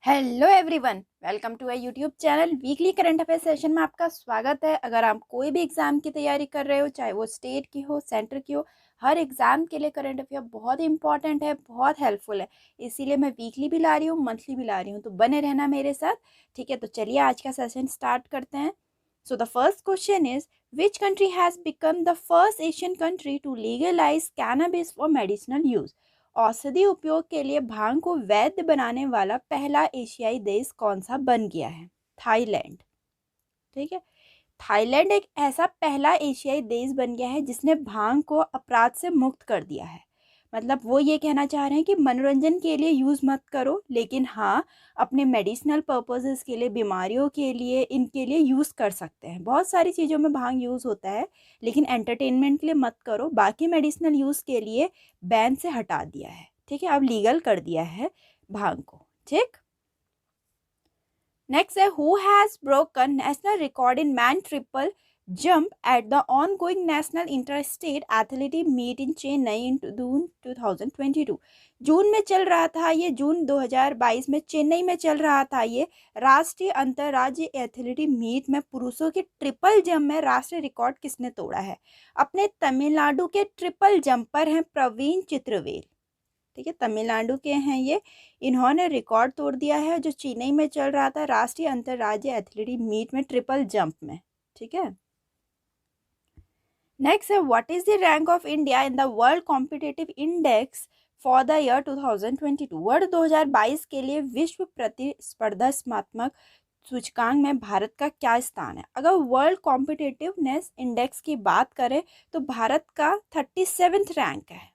Hello everyone, welcome to a YouTube channel. Weekly current affair session में आपका स्वागत है। अगर आप कोई भी एग्जाम की तैयारी कर रहे हो, चाहे वो स्टेट की हो, सेंटर की हो, हर एग्जाम के लिए करंट अफेयर बहुत इंपॉर्टेंट है, बहुत हेल्पफुल है। इसीलिए मैं वीकली भी ला रही हूँ, मंथली भी ला रही हूँ, तो बने रहना मेरे साथ। ठीक है, तो चलिए आज का सेशन स्टार्ट करते हैं। So the first question is, which country has become the first Asian country to legalise cannabis for medicinal use? औषधि उपयोग के लिए भांग को वैध बनाने वाला पहला एशियाई देश कौन सा बन गया है? थाईलैंड। ठीक है, थाईलैंड एक ऐसा पहला एशियाई देश बन गया है जिसने भांग को अपराध से मुक्त कर दिया है। मतलब वो ये कहना चाह रहे हैं कि मनोरंजन के लिए यूज़ मत करो, लेकिन हाँ, अपने मेडिसिनल पर्पसेस के लिए, बीमारियों के लिए, इनके लिए यूज़ कर सकते हैं। बहुत सारी चीज़ों में भांग यूज़ होता है, लेकिन एंटरटेनमेंट के लिए मत करो। बाकी मेडिसिनल यूज़ के लिए बैन से हटा दिया है। ठीक है, अब लीगल कर दिया है भांग को। ठीक, नेक्स्ट है, who has broken national record in men triple jump at the ongoing national interstate athletic meet in Chennai in June 2022? जून में चल रहा था ये, जून 2022 में चेन्नई में चल रहा था ये राष्ट्रीय अंतर्राज्यीय एथलेटिक मीट में पुरुषों के ट्रिपल जंप में राष्ट्रीय रिकॉर्ड किसने तोड़ा है? अपने तमिलनाडु के ट्रिपल जंपर हैं प्रवीण चित्रवेल। ठीक है, तमिलनाडु के हैं ये। इन्होंने रिकॉर्ड तोड़ दिया है जो चेन्नई में चल रहा था राष्ट्रीय अंतर्राज्यीय एथलेटिक मीट में ट्रिपल जंप में। ठीक है, नेक्स्ट है, what is the rank of India in the world competitive index for the year 2022? वर्ष 2022 के लिए विश्व प्रतिस्पर्धात्मक सूचकांक में भारत का क्या स्थान है? अगर वर्ल्ड कॉम्पिटिटिवनेस इंडेक्स की बात करें तो भारत का 37th रैंक है,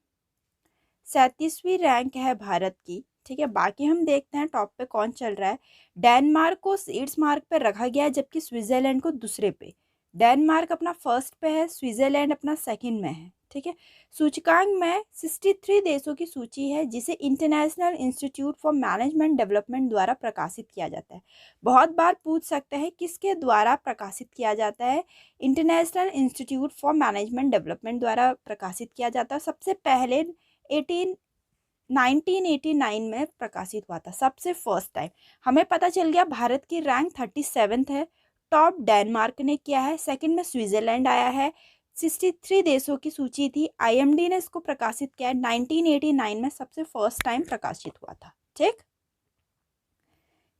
37वीं रैंक है भारत की। ठीक है, बाकी हम देखते हैं टॉप पे कौन चल रहा है। डेनमार्क को शीर्ष मार्ग पे रखा गया है, जबकि स्विट्जरलैंड को दूसरे पे। डेनमार्क अपना फर्स्ट पे है, स्विट्जरलैंड अपना सेकंड में है। ठीक है, सूचकांक में 63 देशों की सूची है, जिसे international institute for management development द्वारा प्रकाशित किया जाता है। बहुत बार पूछ सकते हैं किसके द्वारा प्रकाशित किया जाता है? International institute for management development द्वारा प्रकाशित किया जाता है। सबसे पहले 1989 में प्रकाशित हुआ था, सबसे फर्स्ट टाइम। हमें पता चल गया भारत की रैंक 37th है। टॉप डेनमार्क ने किया है, सेकंड में स्विट्जरलैंड आया है। 63 देशों की सूची थी, आईएमडी ने इसको प्रकाशित किया है। 1989 में सबसे फर्स्ट टाइम प्रकाशित हुआ था। ठीक,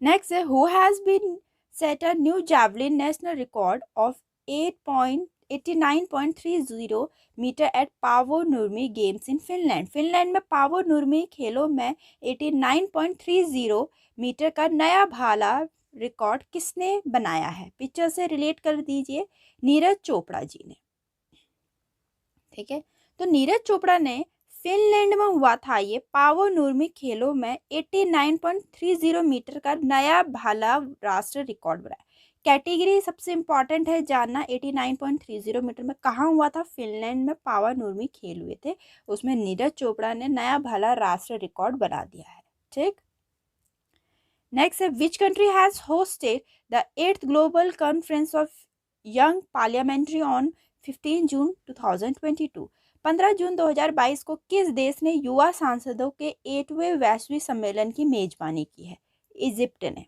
नेक्स्ट है, who has been set a new javelin national record of 89.30 metre at Paavo Nurmi Games in Finland? Finland में पावो नुर्मी खेलों में 89.30 मीटर का नया भाला रिकॉर्ड किसने बनाया है? पिक्चर से रिलेट कर दीजिए। नीरज चोपड़ा जी ने। ठीक है, तो नीरज चोपड़ा ने फिनलैंड में हुआ था ये पावो नुर्मी खेलों में 89.30 मीटर का नया भाला राष्ट्रीय रिकॉर्ड बनाया। कैटेगरी सबसे इंपॉर्टेंट है जानना। 89.30 मीटर में कहाँ हुआ था? फिनलैंड में पावा नुर्मी खेल हुए थे, उसमें नीरज चोपड़ा ने नया भाला राष्ट्रीय रिकॉर्ड बना दिया है। ठीक, नेक्स्ट है, which country has hosted the 8th global conference of young parliamentary on 15 जून 2022? 15 जून 2022 को किस देश ने युवा सांसदों के 8वें वैश्विक सम्मेलन की मेजबानी की है? इजिप्ट ने।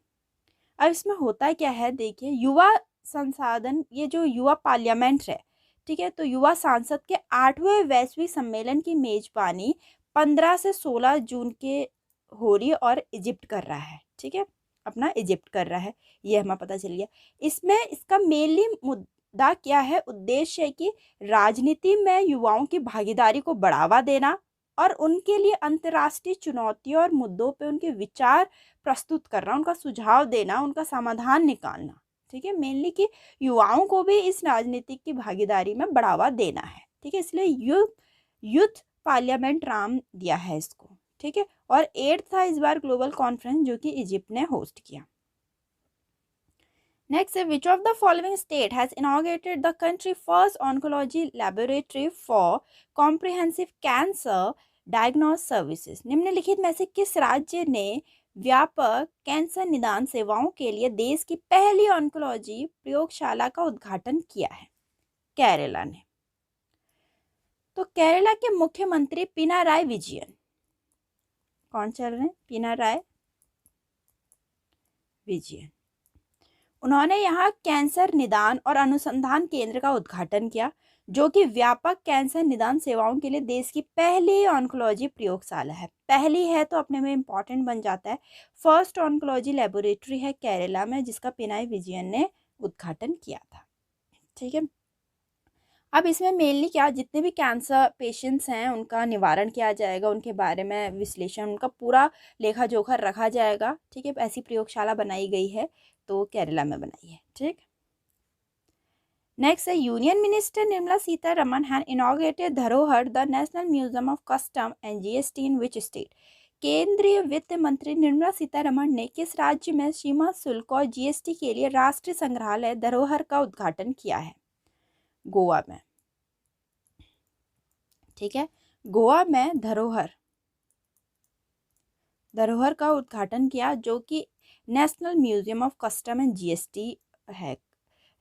अब इसमें होता क्या है, देखिए, युवा संसाधन, ये जो युवा पार्लियामेंट है, ठीक है, तो युवा सांसद के 8वें वैश्विक सम्मेलन की मेजबानी 15 से 16 जून के हो रही है और इजिप्ट कर रहा है। ठीक है, अपना इजिप्ट कर रहा है, ये हमें पता चल गया। इसमें इसका मेनली मुद्दा क्या है? उद्देश्य है कि राजनीति में युवाओं की भागीदारी को बढ़ावा देना और उनके लिए अंतर्राष्ट्रीय चुनौतियों और मुद्दों पे उनके विचार प्रस्तुत करना, उनका सुझाव देना, उनका समाधान निकालना। ठीक है, मेनली कि युवाओं को भी इस राजनीतिक की भागीदारी में बढ़ावा देना है। ठीक है, इसलिए यूथ पार्लियामेंट नाम दिया है इसको। ठीक है, और 8th था इस बार ग्लोबल कॉन्फ्रेंस, जो कि इजिप्ट ने होस्ट किया। नेक्स्ट है, which of the following state has inaugurated the country first oncology laboratory for comprehensive cancer diagnose services? निम्नलिखित में से किस राज्य ने व्यापक कैंसर निदान सेवाओं के लिए देश की पहली ऑन्कोलॉजी प्रयोगशाला का उद्घाटन किया है? केरला ने। तो केरला के मुख्यमंत्री पिनाराई विजयन, कौन चल रहे हैं? पिनाराई विजयन। उन्होंने यहाँ कैंसर निदान और अनुसंधान केंद्र का उद्घाटन किया, जो कि व्यापक कैंसर निदान सेवाओं के लिए देश की पहली ऑन्कोलॉजी प्रयोगशाला है। पहली है तो अपने में इम्पॉर्टेंट बन जाता है। फर्स्ट ऑन्कोलॉजी लेबोरेटरी है केरला में, जिसका पिनाई विजयन ने उद्घाटन किया था। ठीक है, अब इसमें मेनली क्या, जितने भी कैंसर पेशेंट्स हैं उनका निवारण किया जाएगा, उनके बारे में विश्लेषण, उनका पूरा लेखा जोखा रखा जाएगा। ठीक है, ऐसी प्रयोगशाला बनाई गई है, तो केरला में बनाई है। ठीक, नेक्स्ट है union minister Nirmala Sitharaman had inaugurated Dharohar the national museum of custom and GST in which state. केंद्रीय वित्त मंत्री निर्मला सीतारमन ने किस राज्य में सीमा शुल्क और जीएसटी के लिए राष्ट्रीय संग्रहालय धरोहर का उद्घाटन किया है? गोवा में। ठीक है, गोवा में धरोहर का उद्घाटन किया, जो कि national museum of custom and GST है।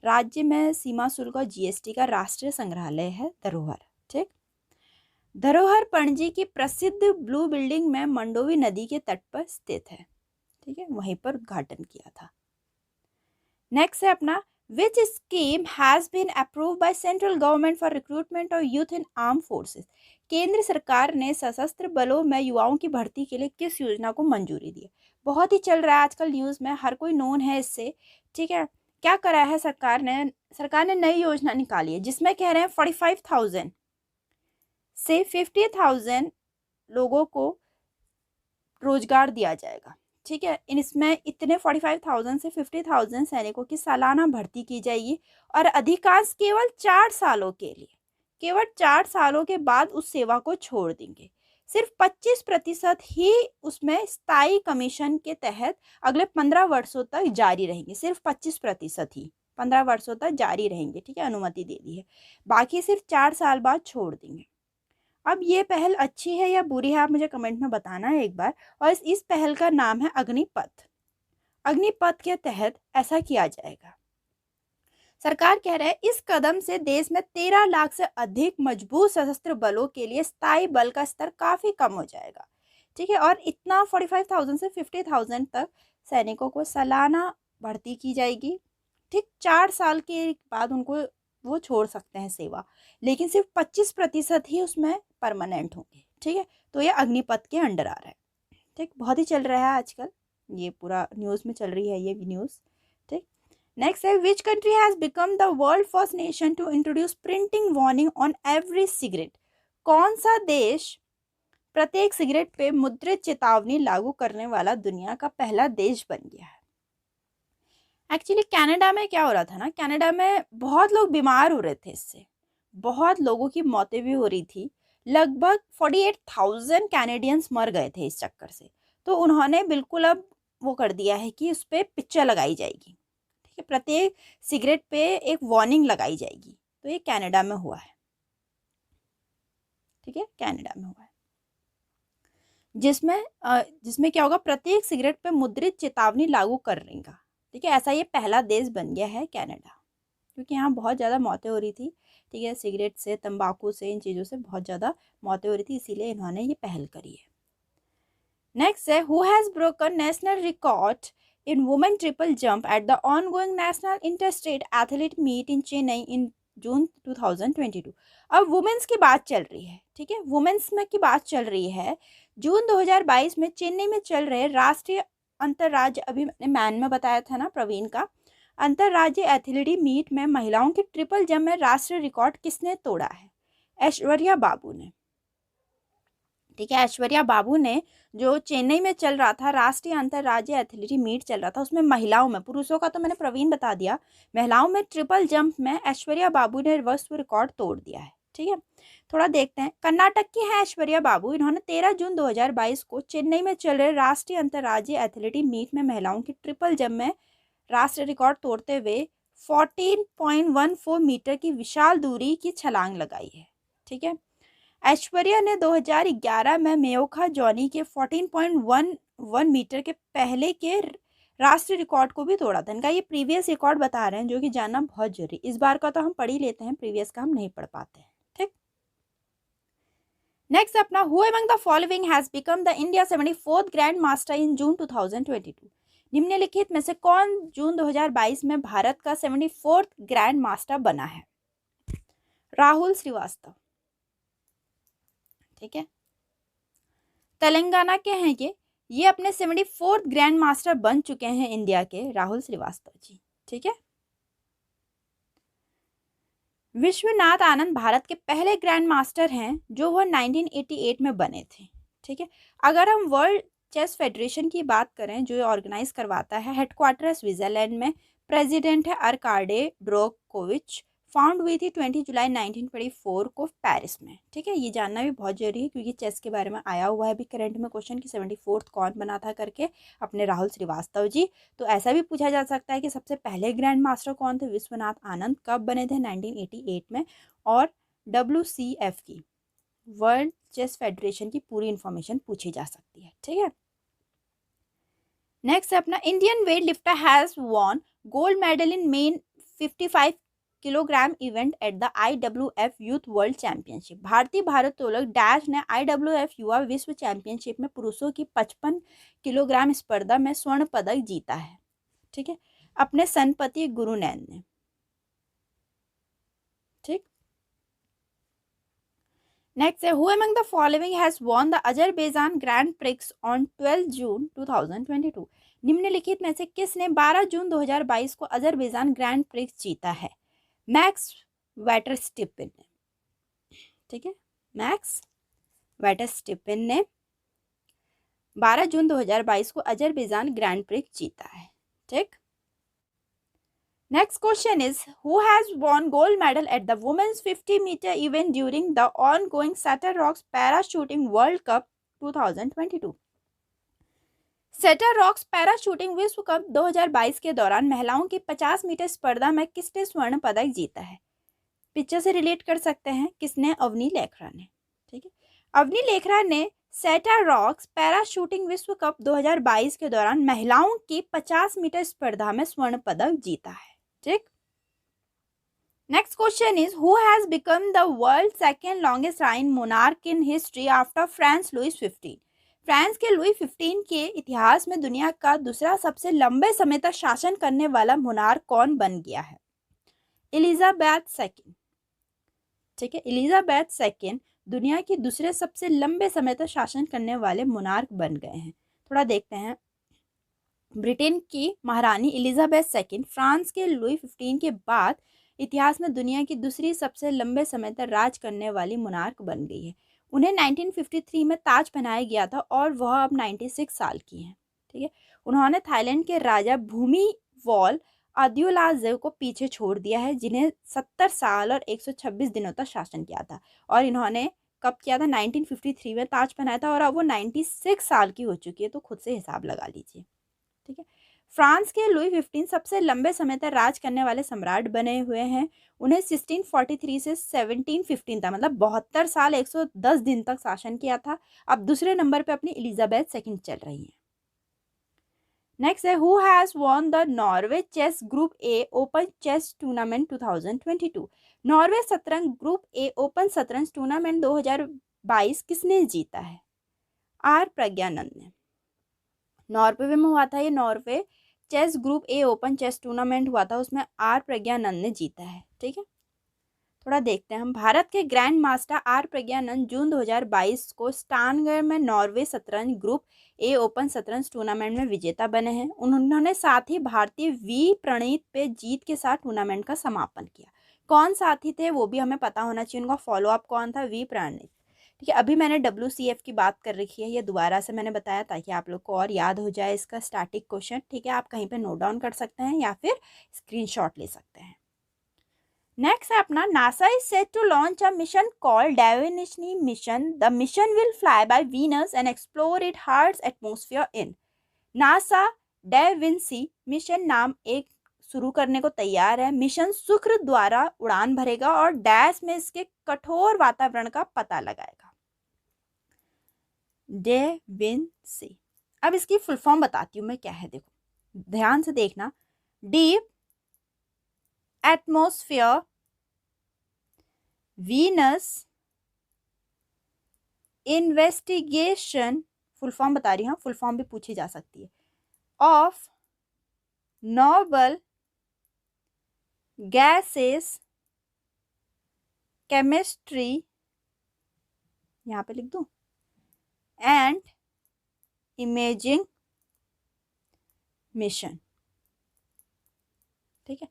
राज्य में सीमा शुल्क और जीएसटी का राष्ट्रीय संग्रहालय है धरोहर। ठीक, धरोहर पणजी की प्रसिद्ध ब्लू बिल्डिंग में मंडोवी नदी के तट पर स्थित है। ठीक है, वहीं पर उद्घाटन किया था। नेक्स्ट है अपना, which scheme has been approved by central government for recruitment of youth in arm forces. केंद्र सरकार ने सशस्त्र बलों में युवाओं की भर्ती के लिए किस योजना को मंजूरी दी? बहुत ही चल रहा है आजकल न्यूज़ में, हर कोई नोन है इससे। ठीक है, क्या करा है सरकार ने नई योजना निकाली है, जिसमें कह रहे हैं 45,000 से 50,000 लोगों को रोजगार दिया जाएगा। ठीक है, इसमें इतने 45,000 से 50,000 सैनिकों की सालाना भर्ती की जाएगी, और अधिकांश केवल 4 सालों के लिए, केवल 4 सालों के बाद उस सेवा को छोड़ देंगे। सिर्फ 25% ही उसमें स्थायी कमीशन के तहत अगले 15 वर्षों तक जारी रहेंगे। सिर्फ 25% ही 15 वर्षों तक जारी रहेंगे। ठीक है, अनुमति दे दी है, बाकी सिर्फ 4 साल बाद छोड़ देंगे। अब ये पहल अच्छी है या बुरी है, आप मुझे कमेंट में बताना है एक बार। और इस पहल का नाम है अग्निपथ। अग्निपथ के तहत ऐसा किया जाएगा। सरकार कह रहा है इस कदम से देश में 13 लाख से अधिक मजबूत सशस्त्र बलों के लिए स्थायी बल का स्तर काफी कम हो जाएगा। ठीक है, और इतना 45,000 से 50,000 तक सैनिकों को सालाना भर्ती की जाएगी। ठीक, 4 साल के बाद उनको वो छोड़ सकते हैं सेवा, लेकिन सिर्फ 25% ही उसमें परमानेंट होंगे। ठीक है, तो ये अग्निपथ के अंडर आ रहा है। ठीक, बहुत ही चल रहा है आजकल, ये पूरा न्यूज़ में चल रही है ये न्यूज़। ठीक, नेक्स्ट है, which country has become the world first nation to introduce printing warning on every cigarette. कौन सा देश प्रत्येक सिगरेट पे मुद्रित चेतावनी लागू करने वाला दुनिया का पहला देश बन गया है? एक्चुअली कनाडा में क्या हो रहा था ना, कनाडा में बहुत लोग बीमार हो रहे थे, इससे बहुत लोगों की मौतें भी हो रही थी। लगभग 48,000 कैनेडियंस मर गए थे इस चक्कर से। तो उन्होंने बिल्कुल अब वो कर दिया है कि उस पर पिक्चर लगाई जाएगी। ठीक है, प्रत्येक सिगरेट पे एक वार्निंग लगाई जाएगी। तो ये कनाडा में हुआ है। ठीक है, कनाडा में हुआ है, जिसमें क्या होगा, प्रत्येक सिगरेट पे मुद्रित चेतावनी लागू करेगा। ठीक है, ऐसा ये पहला देश बन गया है कनाडा, क्योंकि यहाँ बहुत ज़्यादा मौतें हो रही थी। ठीक है, सिगरेट से, तंबाकू से, इन चीज़ों से बहुत ज़्यादा मौतें हो रही थी, इसीलिए इन्होंने ये पहल करी है। नेक्स्ट है, who has broken national record in women triple jump at the ongoing national interstate athlete meet in Chennai in June 2022। अब वुमेन्स की बात चल रही है। ठीक है, वुमेन्स में की बात चल रही है। जून 2022 में चेन्नई में चल रहे राष्ट्रीय अंतर्राज्य, अभी मैंने मैन में बताया था ना प्रवीण का, अंतर्राज्यीय एथलेटिक मीट में महिलाओं के ट्रिपल जंप में राष्ट्रीय रिकॉर्ड किसने तोड़ा है? ऐश्वर्या बाबू ने। ठीक है, ऐश्वर्या बाबू ने, जो चेन्नई में चल रहा था राष्ट्रीय अंतर्राज्यीय एथलेटिक मीट चल रहा था, उसमें महिलाओं में, पुरुषों का तो मैंने प्रवीण बता दिया, महिलाओं में ट्रिपल जंप में ऐश्वर्या बाबू ने विश्व रिकॉर्ड तोड़ दिया है। ठीक है, थोड़ा देखते हैं। कर्नाटक की है ऐश्वर्या बाबू। इन्होंने 13 जून 2022 को चेन्नई में चल रहे राष्ट्रीय अंतर्राज्यीय एथलेटिक मीट में महिलाओं की ट्रिपल जंप में राष्ट्रीय रिकॉर्ड तोड़ते हुए 14.14 मीटर की विशाल दूरी की छलांग लगाई है। ठीक है, ऐश्वर्या ने 2011 में मेयोखा जॉनी के 14.11 मीटर के पहले के राष्ट्रीय रिकॉर्ड को भी तोड़ा था। इनका ये प्रीवियस रिकॉर्ड बता रहे हैं, जो कि जानना बहुत जरूरी। इस बार का तो हम पढ़ ही लेते हैं, प्रीवियस का हम नहीं पढ़ पाते हैं। ठीक, नेक्स्ट अपना, who among the following has become the India 74th grand master in June 2022। निम्नलिखित में से कौन जून 2022 में भारत का 74th ग्रैंड मास्टर बना है? राहुल श्रीवास्तव। ठीक है, तेलंगाना के हैं ये अपने 74th ग्रैंड मास्टर बन चुके हैं इंडिया के, राहुल श्रीवास्तव जी। ठीक है, विश्वनाथ आनंद भारत के पहले ग्रैंड मास्टर हैं जो वह 1988 में बने थे। ठीक है, अगर हम वर्ल्ड चेस फेडरेशन की बात करें जो ये ऑर्गेनाइज करवाता है, हेडक्वार्टर स्विट्जरलैंड में, प्रेसिडेंट है अर्काडी ब्रोकोविच, फाउंड हुई थी 20 जुलाई 1924 को पेरिस में। ठीक है, ये जानना भी बहुत जरूरी है क्योंकि चेस के बारे में आया हुआ है अभी करंट में क्वेश्चन कि 74th कौन बना था करके, अपने राहुल श्रीवास्तव जी। तो ऐसा भी पूछा जा सकता है कि सबसे पहले ग्रैंड मास्टर कौन थे? विश्वनाथ आनंद। कब बने थे? 1988 में। और WCF की, वर्ल्ड चेस फेडरेशन की पूरी इंफॉर्मेशन पूछी जा सकती है। ठीक है, नेक्स्ट अपना Indian weight lifter has won gold medal in main 55 kilogram event at the IWF youth world championship. भारतीय भारोत्तोलक डैश ने IWF युवा विश्व चैंपियनशिप में पुरुषों की 55 किलोग्राम स्पर्धा में स्वर्ण पदक जीता है। ठीक है, अपने सनपति गुरुनैन ने। ठीक, नेक्स्ट है who among the following has won the Azerbaijan grand prix on 12 जून 2022। निम्नलिखित में से किसने 12 जून 2022 को अजरबैजान ग्रैंड प्रिक्स जीता है? मैक्स वेटरस्टिपेन ने। ठीक है, मैक्स वेटरस्टिपेन ने 12 जून 2022 को अजरबैजान ग्रैंड प्रिक्स जीता है। ठीक, next question is who has won gold medal at the women's 50 metre event during the ongoing Chateauroux para shooting world cup 2022। Chateauroux para shooting विश्व cup 2022 के दौरान महिलाओं की 50 मीटर स्पर्धा में किसने स्वर्ण पदक जीता है? पिक्चर से रिलेट कर सकते हैं, किसने? अवनी लेखरा ने। ठीक है, अवनी लेखरा ने सेटर रॉक्स पैरा शूटिंग विश्व कप 2022 के दौरान महिलाओं की 50 मीटर स्पर्धा में स्वर्ण पदक जीता है। ठीक, next question is who has become the world second longest reign monarch in history after France Louis 15। France के लुई 15 के इतिहास में दुनिया का दूसरा सबसे लंबे समय तक शासन करने वाला मोनार्क कौन बन गया है? Elizabeth second. ठीक है, एलिजाबेथ सेकेंड दुनिया की दूसरे सबसे लंबे समय तक शासन करने वाले मोनार्क बन गए हैं। थोड़ा देखते हैं। ब्रिटेन की महारानी एलिजाबेथ सेकेंड फ्रांस के लुई 15 के बाद इतिहास में दुनिया की दूसरी सबसे लंबे समय तक राज करने वाली मोनार्क बन गई है। उन्हें 1953 में ताज पहनाया गया था और वह अब 96 साल की हैं। ठीक है, उन्होंने थाईलैंड के राजा भूमिवॉल अद्युलादेव को पीछे छोड़ दिया है जिन्हें 70 साल और 126 दिनों तक शासन किया था। और इन्होंने कब किया था? 1953 में ताज पहनाया था और अब वो 96 साल की हो चुकी है, तो खुद से हिसाब लगा लीजिए। ठीक है, फ्रांस के लुई 15 सबसे लंबे समय तक राज करने वाले सम्राट बने हुए हैं। उन्हें 1643 से 1715 तक, मतलब 72 साल 110 दिन तक शासन किया था। अब दूसरे नंबर पे अपनी एलिजाबेथ सेकंड चल रही हैं। नेक्स्ट है who has won the Norway chess group A open chess tournament 2022। Norway शतरंज ग्रुप ए ओपन शतरंज टूर्नामेंट 2022 किसने जीता है? आर प्रज्ञानंद ने। नॉर्वे में हुआ था ये Norway chess group A open chess tournament हुआ था, उसमें आर प्रज्ञानंद ने जीता है। ठीक है, थोड़ा देखते हैं हम। भारत के ग्रैंड मास्टर आर प्रज्ञानंद जून 2022 को स्टानगर में नॉर्वे शतरंज ग्रुप ए ओपन शतरंज टूर्नामेंट में विजेता बने हैं। उन्होंने साथ ही भारतीय वी प्रणीत पे जीत के साथ टूर्नामेंट का समापन किया। कौन साथी थे वो भी हमें पता होना चाहिए, उनका फॉलोअप कौन था? वी प्रणीत। ठीक है, अभी मैंने WCF की बात कर रखी है, ये दोबारा से मैंने बताया ताकि आप लोग को और याद हो जाए इसका स्टैटिक क्वेश्चन। ठीक है, आप कहीं पे नोट डाउन कर सकते हैं या फिर स्क्रीनशॉट ले सकते हैं। नेक्स्ट है अपना NASA is set to launch a mission called DAVINCI mission. The mission will fly by Venus and explore it hearts atmosphere in. NASA DAVINCI mission नाम एक शुरू करने को तैयार है। मिशन शुक्र द्वारा उड़ान भरेगा और डैश में इसके कठोर वातावरण का पता लगाएगा। डाविंसी, अब इसकी फुल फॉर्म बताती हूँ मैं क्या है, देखो ध्यान से देखना। Deep atmosphere Venus investigation, full form बता रही हूँ, फुल फॉर्म भी पूछी जा सकती है, ऑफ नोबल गैसेस केमिस्ट्री, यहाँ पे लिख दूं, एंड इमेजिंग मिशन। ठीक है,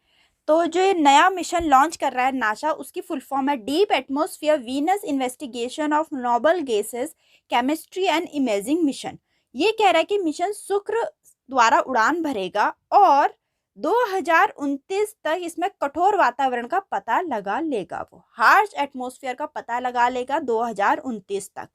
तो जो ये नया मिशन लॉन्च कर रहा है नासा, उसकी फुल फॉर्म है deep atmosphere Venus investigation of noble gases chemistry and imaging mission. ये कह रहा है कि मिशन शुक्र द्वारा उड़ान भरेगा और 2029 तक इसमें कठोर वातावरण का पता लगा लेगा। वो हार्श एटमॉस्फेयर का पता लगा लेगा 2029 तक।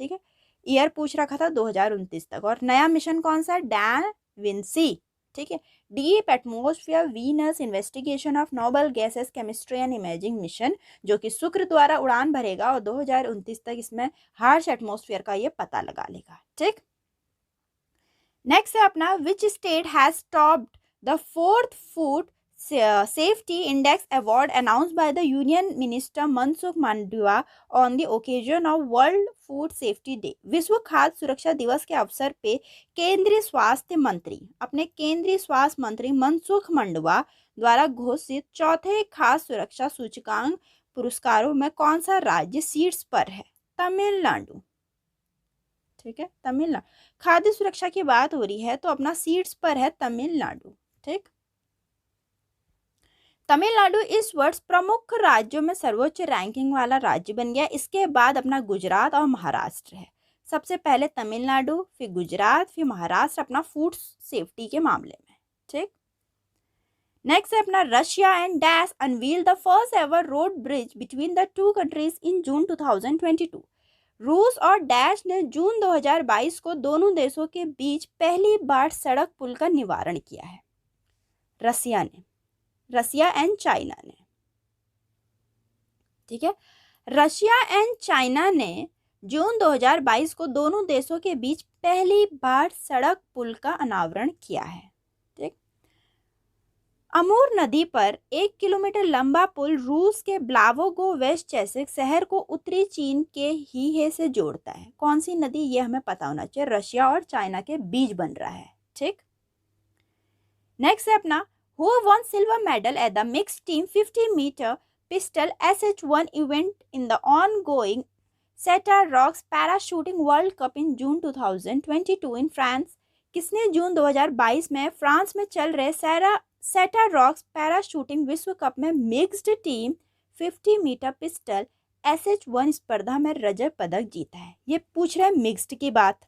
ठीक है, ईयर पूछ रखा था 2029 तक। और नया मिशन कौन सा है? Dan Vinci. ठीक है, deep atmosphere Venus investigation of noble gases chemistry and imaging mission, जो कि शुक्र द्वारा उड़ान भरेगा और 2029 तक इसमें हार्श एटमॉस्फेयर का ये पता लगा लेगा। ठीक, नेक्स्ट है अपना, which state has topped the 4th food safety index award announced by the union minister Mansukh Mandaviya on the occasion of world food safety day. विश्व खाद्य सुरक्षा दिवस के अवसर पे केंद्रीय स्वास्थ्य मंत्री, अपने केंद्रीय स्वास्थ्य मंत्री मनसुख मांडविया द्वारा घोषित चौथे खाद्य सुरक्षा सूचकांक पुरस्कारों में कौन सा राज्य शीर्ष पर है? तमिलनाडु। ठीक है, तमिलनाडु। खाद्य सुरक्षा की बात हो रही है तो अपना शीर्ष पर है तमिलनाडु। ठीक, तमिलनाडु इस वर्ष प्रमुख राज्यों में सर्वोच्च रैंकिंग वाला राज्य बन गया। इसके बाद अपना गुजरात और महाराष्ट्र है। सबसे पहले तमिलनाडु, फिर गुजरात, फिर महाराष्ट्र अपना फूड सेफ्टी के मामले में। ठीक, नेक्स्ट है अपना, Russia and dash unveil the first ever road bridge between the two countries in June 2022। रूस और डैश ने जून 2022 को दोनों देशों के बीच पहली बार सड़क पुल का निवारण किया है। रसिया ने, रसिया एंड चाइना ने। ठीक है, रशिया एंड चाइना ने जून 2022 को दोनों देशों के बीच पहली बार सड़क पुल का अनावरण किया है। ठीक, अमूर नदी पर 1 किलोमीटर लंबा पुल रूस के ब्लावोगोवेस्चेसिक शहर को उत्तरी चीन के हीहे से जोड़ता है। कौन सी नदी? ये हमें पता होना चाहिए। रशिया और चाइना के बीच बन रहा है। ठीक, नेक्स्ट है अपना, who won silver medal at the mixed team 50 metre pistol SH1 event in the ongoing Chateauroux parashooting world cup in June 2022 in France. किसने जून 2022 में फ्रांस में चल रहे सेटा रॉक्स पैराशूटिंग विश्व कप में mixed team 50 metre pistol SH1 स्पर्धा में रजत पदक जीता है? ये पूछ रहे हैं मिक्स्ड की बात,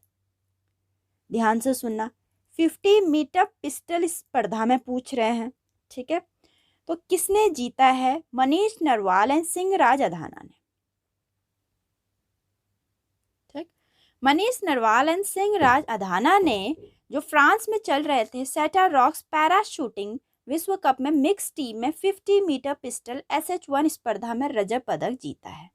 ध्यान से सुनना। 50 मीटर पिस्टल स्पर्धा में पूछ रहे हैं। ठीक है, तो किसने जीता है? मनीष नरवाल एंड सिंहराज अधाना ने। ठीक, मनीष नरवाल एंड सिंहराज अधाना ने जो फ्रांस में चल रहे थे सेटा रॉक्स पैराशूटिंग विश्व कप में मिक्स टीम में 50 मीटर पिस्टल SH1 स्पर्धा में रजत पदक जीता है।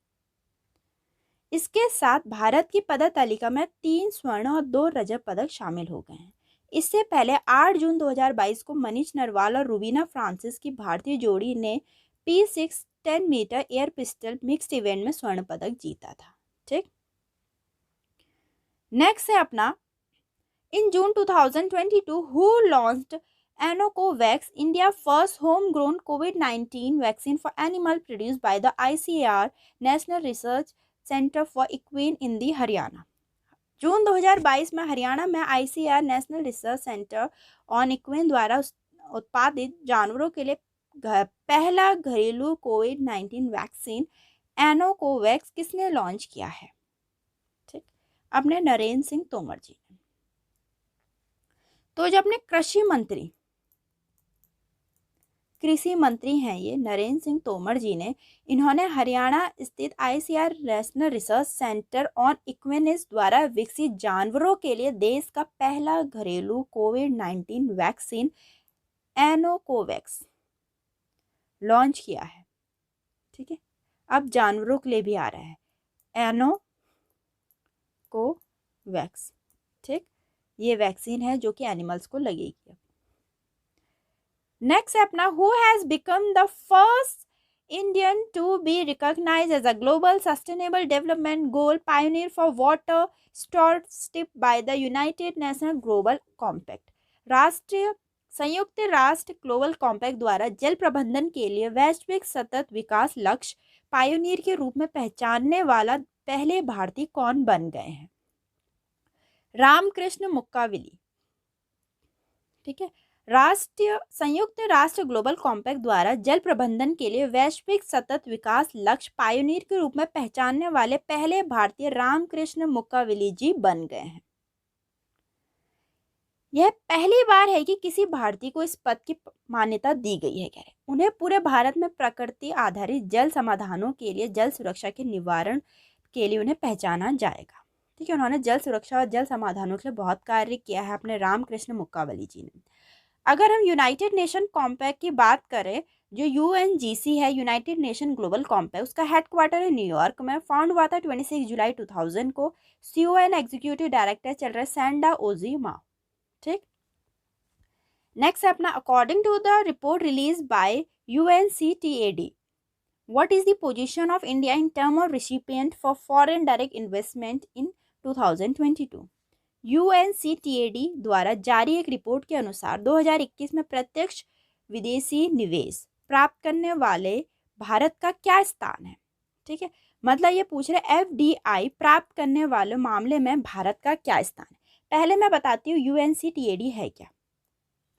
इसके साथ भारत की पदक तालिका में 3 स्वर्ण और 2 रजत पदक शामिल हो गए हैं। इससे पहले 8 जून 2022 को मनीष नरवाल और रुबीना फ्रांसिस की भारतीय जोड़ी ने P6 10 metre air pistol mixed event में स्वर्ण पदक जीता था। ठीक, नेक्स्ट है अपना, in June 2022 who launched Anocovax, India first home grown COVID-19 vaccine for animal produced by the ICAR national research centre for equine in the Haryana. जून 2022 में हरियाणा में ICAR national research centre on equine द्वारा उत्पादित जानवरों के लिए पहला घरेलू COVID-19 वैक्सीन एनोकोवैक्स किसने लॉन्च किया है? ठीक, अपने नरेंद्र सिंह तोमर जी ने। तो जो अपने कृषि मंत्री हैं ये नरेंद्र सिंह तोमर जी ने, इन्होंने हरियाणा स्थित ICAR national research centre on equines द्वारा विकसित जानवरों के लिए देश का पहला घरेलू COVID-19 वैक्सीन एनोकोवैक्स लॉन्च किया है। ठीक है, अब जानवरों के लिए भी आ रहा है एनोकोवैक्स। ठीक, ये वैक्सीन है जो कि एनिमल्स को लगेगी। नेक्स्ट है अपना, who has become the first Indian to be recognised as a global sustainable development goal pioneer for water stewardship by the United Nations global compact. राष्ट्रीय संयुक्त राष्ट्र ग्लोबल कॉम्पैक्ट द्वारा जल प्रबंधन के लिए वैश्विक सतत विकास लक्ष्य पायोनियर के रूप में पहचानने वाला पहले भारतीय कौन बन गए हैं? रामकृष्ण मुक्काविली। ठीक है। संयुक्त राष्ट्र ग्लोबल कॉम्पैक्ट द्वारा जल प्रबंधन के लिए वैश्विक सतत विकास लक्ष्य पायोनियर के रूप में पहचानने वाले पहले भारतीय रामकृष्ण मुक्काविली जी बन गए हैं। यह पहली बार है कि किसी भारतीय को इस पद की मान्यता दी गई है। उन्हें पूरे भारत में प्रकृति आधारित जल समाधानों के लिए जल सुरक्षा के निवारण के लिए उन्हें पहचाना जाएगा। ठीक है। उन्होंने जल सुरक्षा और जल समाधानों के लिए बहुत कार्य किया है अपने रामकृष्ण मुक्कावली जी ने। अगर हम यूनाइटेड नेशन कॉम्पैक्ट की बात करें, जो यूएनजीसी है, यूनाइटेड नेशन ग्लोबल कॉम्पैक्ट, उसका हेडक्वार्टर है न्यूयॉर्क में। फाउंड हुआ था 26 जुलाई 2000 को। सीईओ एंड एग्जीक्यूटिव डायरेक्टर चल रहे सैंडा ओजी माओ। ठीक। नेक्स्ट है अपना, according to the report release by UNCTAD, what is the position of India in terms of recipient for foreign direct investment in 2022? UNCTAD द्वारा जारी एक रिपोर्ट के अनुसार 2021 में प्रत्यक्ष विदेशी निवेश प्राप्त करने वाले भारत का क्या स्थान है? ठीक है। मतलब ये पूछ रहे FDI प्राप्त करने वाले मामले में भारत का क्या स्थान है। पहले मैं बताती हूँ UNCTAD है क्या।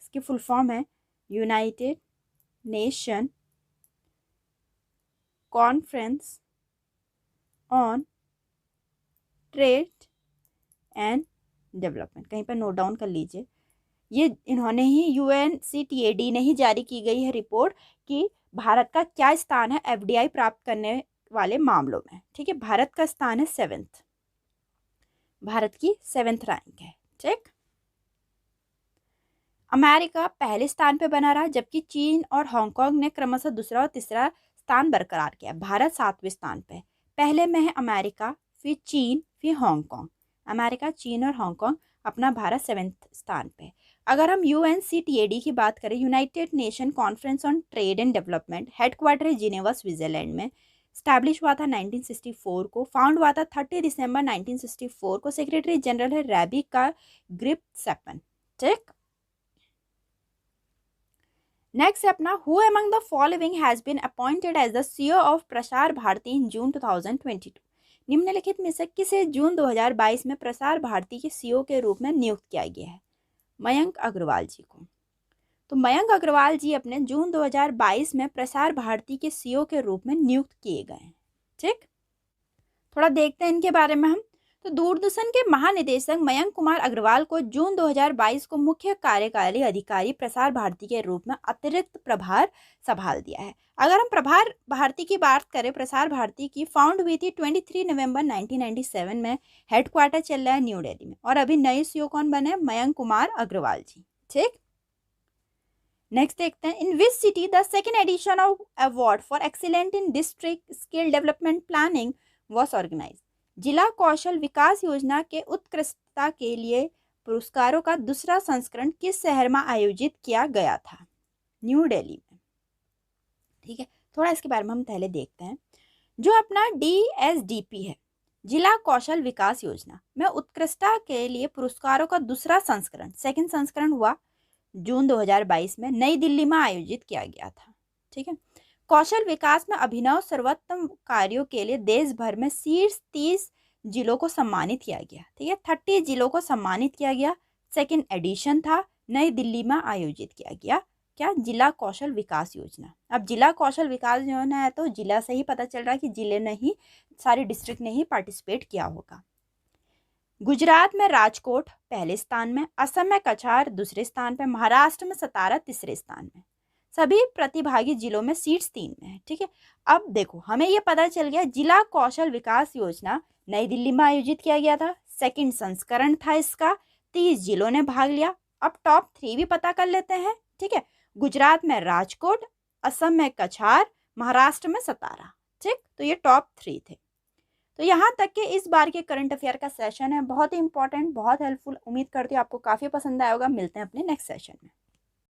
इसकी फुल फॉर्म है United nation conference on trade and development. कहीं पर नोट डाउन कर लीजिए। ये इन्होंने ही UNCTAD ने ही जारी की गई है रिपोर्ट कि भारत का क्या स्थान है FDI प्राप्त करने वाले मामलों में। ठीक है। भारत का स्थान है 7th, भारत की 7th रैंक है। ठीक। अमेरिका पहले स्थान पे बना रहा, जबकि चीन और हांगकांग ने क्रमशः दूसरा और तीसरा स्थान बरकरार किया। भारत 7वें स्थान पे। पहले में है अमेरिका, फिर चीन, फिर हांगकांग। अमेरिका, चीन और हांगकांग, अपना भारत 7th स्थान पे। अगर हम UNCTAD की बात करें, United nation conference on trade and development, headquarter है जिनेवा स्विट्जरलैंड में। स्टैब्लिश हुआ था 1964 को। फाउंड हुआ था 30 दिसंबर 1964 को। सेक्रेटरी जनरल है रेबिका ग्रिप्सेपन। ठीक। नेक्स्ट है अपना, who among the following has been appointed as the CEO of Prasar Bharati in June 2022? निम्नलिखित में से किसे जून 2022 में प्रसार भारती के CEO के रूप में नियुक्त किया गया है? मयंक अग्रवाल जी को। तो मयंक अग्रवाल जी अपने जून 2022 में प्रसार भारती के CEO के रूप में नियुक्त किए गए हैं। ठीक। थोड़ा देखते हैं इनके बारे में हम। तो दूरदर्शन के महानिदेशक मयंक कुमार अग्रवाल को जून 2022 को मुख्य कार्यकारी अधिकारी प्रसार भारती के रूप में अतिरिक्त प्रभार संभाल दिया है। अगर हम प्रभार भारती की बात करें, प्रसार भारती की फाउंड हुई थी 23 नवंबर 1997 में। हेडक्वार्टर चल रहा है न्यू दिल्ली में। और अभी नए CEO कौन बने? मयंक कुमार अग्रवाल जी। ठीक। नेक्स्ट देखते हैं, in which city the second edition of award for excellent in district skill development planning was organise? जिला कौशल विकास योजना के उत्कृष्टता के लिए पुरस्कारों का दूसरा संस्करण किस शहर में आयोजित किया गया था? न्यू दिल्ली में। ठीक है। थोड़ा इसके बारे में हम पहले देखते हैं। जो अपना DSDP है, जिला कौशल विकास योजना में उत्कृष्टता के लिए पुरस्कारों का दूसरा संस्करण, सेकंड संस्करण हुआ जून 2022 में नई दिल्ली में आयोजित किया गया था। ठीक है। कौशल विकास में अभिनव सर्वोत्तम कार्यों के लिए देश भर में शीर्ष 30 जिलों को सम्मानित किया गया। ठीक है। 30 जिलों को सम्मानित किया गया। सेकंड एडिशन था, नई दिल्ली में आयोजित किया गया। क्या? जिला कौशल विकास योजना। अब जिला कौशल विकास योजना है तो जिला से ही पता चल रहा है कि जिले ने ही, सारे डिस्ट्रिक्ट ने ही पार्टिसिपेट किया होगा। गुजरात में राजकोट पहले स्थान में, असम में कछार दूसरे स्थान पे, महाराष्ट्र में सतारा तीसरे स्थान में। सभी प्रतिभागी जिलों में सीट्स 3 में है। ठीक है। अब देखो, हमें ये पता चल गया जिला कौशल विकास योजना नई दिल्ली में आयोजित किया गया था। सेकंड संस्करण था इसका, 30 जिलों ने भाग लिया। अब टॉप 3 भी पता कर लेते हैं। ठीक है। गुजरात में राजकोट, असम में कछार, महाराष्ट्र में सतारा। ठीक। तो ये टॉप 3 थे। तो यहाँ तक के इस बार के करंट अफेयर का सेशन है, बहुत ही इंपॉर्टेंट, बहुत हेल्पफुल। उम्मीद करती हूँ आपको काफ़ी पसंद आया होगा। मिलते हैं अपने नेक्स्ट सेशन में।